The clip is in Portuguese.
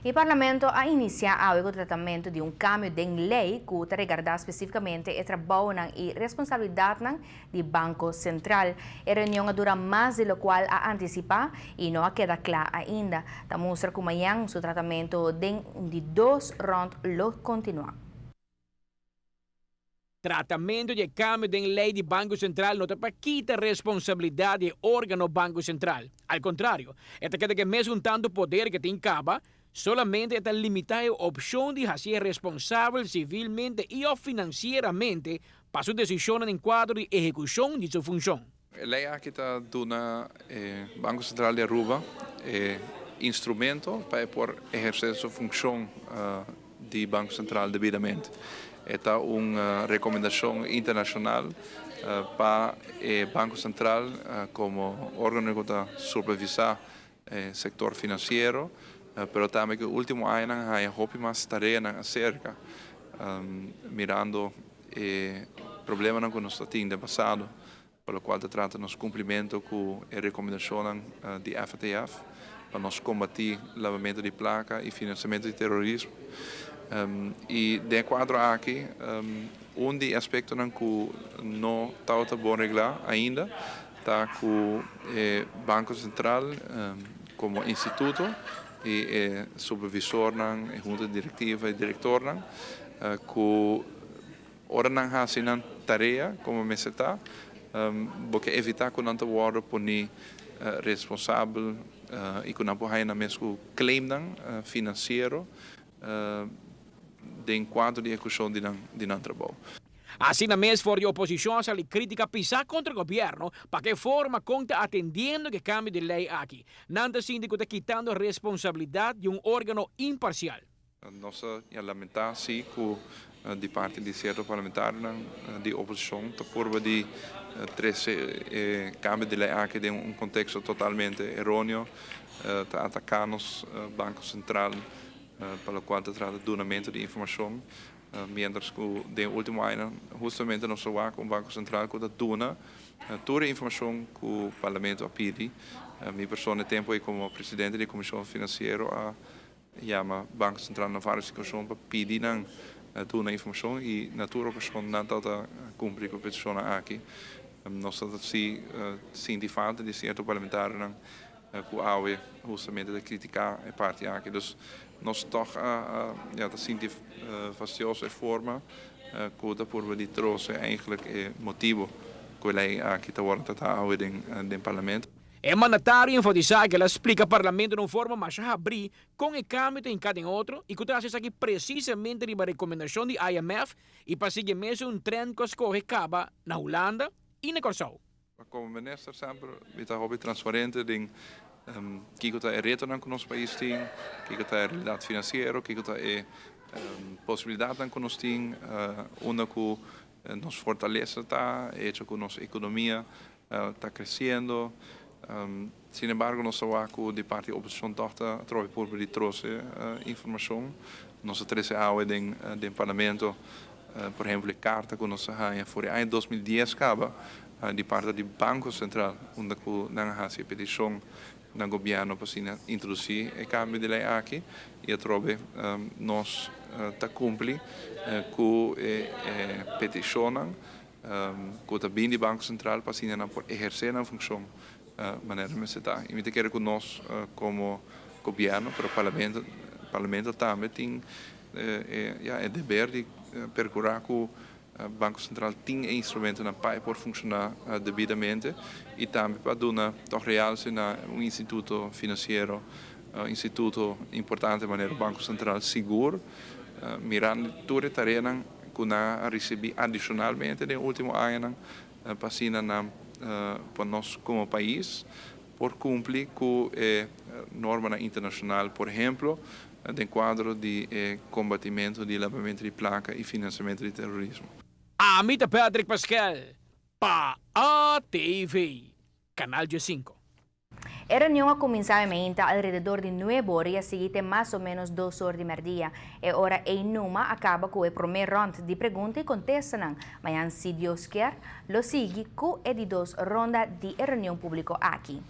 O Parlamento ha iniziato il trattamento di un cambio di lei che riguarda specificamente il lavoro e responsabilità del Banco Central. La riunione dura mais de lo qual ha anticipato e non queda claro ainda. Da mostra come il trattamento di 2 ronde lo continua. Tratamento de cambio de lei do Banco Central não te quita responsabilidade do órgão Banco Central. Al contrário, é que mesmo tanto poder que tem caba, solamente é limitar a opção de ser responsável civilmente e ou financeiramente para sua decisão em quadro de execução de sua função. Lei aqui está dando Banco Central de Aruba instrumento para por exercer sua função de Banco Central devidamente. Esta uma recomendação internacional para o Banco Central como órgão que supervisar o setor financeiro, mas também que o último ano há mais tareas acerca, mirando problemas que nós tínhamos no passado, pelo qual trata nos cumprimento com a recomendação de FATF para nós combater lavamento de placa e financiamento de terrorismo. E de quadro aqui, dos aspectos que não está bom regular ainda, está com o Banco Central como instituto e supervisor, junta diretiva e diretor, que ora não faz tarefa como me está, porque evitar que não tenha puni responsável e que não possa mesmo claim financeiro de quadro de execução de não trabalho. Assim mesmo, for a oposição a crítica pisar contra o governo para que forma conta atendendo que cambio de lei aqui. Nada síndico está quitando a responsabilidade de um órgão imparcial. Nós lamentamos sim que de parte de certo parlamentar de oposição está por de cambio de lei aqui em um contexto totalmente errôneo, está atacando o Banco Central pelo qual se trata duramente de informação, mientras que no último ano, justamente nós trabalhamos com o Banco Central que dona toda a informação que o Parlamento pede. Minha pessoa tempo aí como presidente da Comissão Financeira chama Banco Central na várias situações para pedir toda a informação e na tua ocasião não está cumprir com a petição aqui. Nós estamos sentindo falta de certo parlamentar que há justamente de criticar a parte aqui. Dus nós toch dat zien die vastiosa forma que da por de trouxe eigenlijk motivo que lei aqui está agora está no parlamento. É mandatário enfatizar que ela explica ao parlamento de uma forma mais abrir com o câmbio em cada outro e que traz aqui precisamente a recomendação do IMF e para seguir mesmo um trend que escorre acaba na Holanda e na Corsau. Como minister sempre está transparente em que está a retorno que nosso país tem, que está a realidade financeira, que está a possibilidade que nós temos, onde que nos fortalece está, hecho que nossa economia está crescendo. Sin embargo, nós sabemos que de parte da oposição está trove por de trouxe informação. Nós temos no parlamento, por exemplo, a carta que nós temos for ano 2010 acaba de parte do Banco Central, onde que não há a petição no governo para introduzir o cambio de lei aqui e trove nós está cumprir com a petição que também do Banco Central para exercer a função maneira como está. E me quero que nós como governo, para o parlamento também tem o dever de procurar que o Banco Central tem instrumentos para funcionar devidamente e também para dar realce a instituto financeiro, instituto importante de maneira Banco Central seguro, mirando toda a tarefa que nós recebemos adicionalmente no último ano para nós como país, por cumprir com a norma internacional, por exemplo, no quadro de combatimento de lavamento de placa e financiamento de terrorismo. Amita Patrick Pascal, para ATV, Canal G5. A reunião começava alrededor de 9 horas e a seguir mais ou menos 2 horas de meio-dia. E ora em Numa acaba com a primeira ronda de perguntas e contestas. Mas se Deus quer, lo sigue com a de 2 rondas de reunião pública aqui.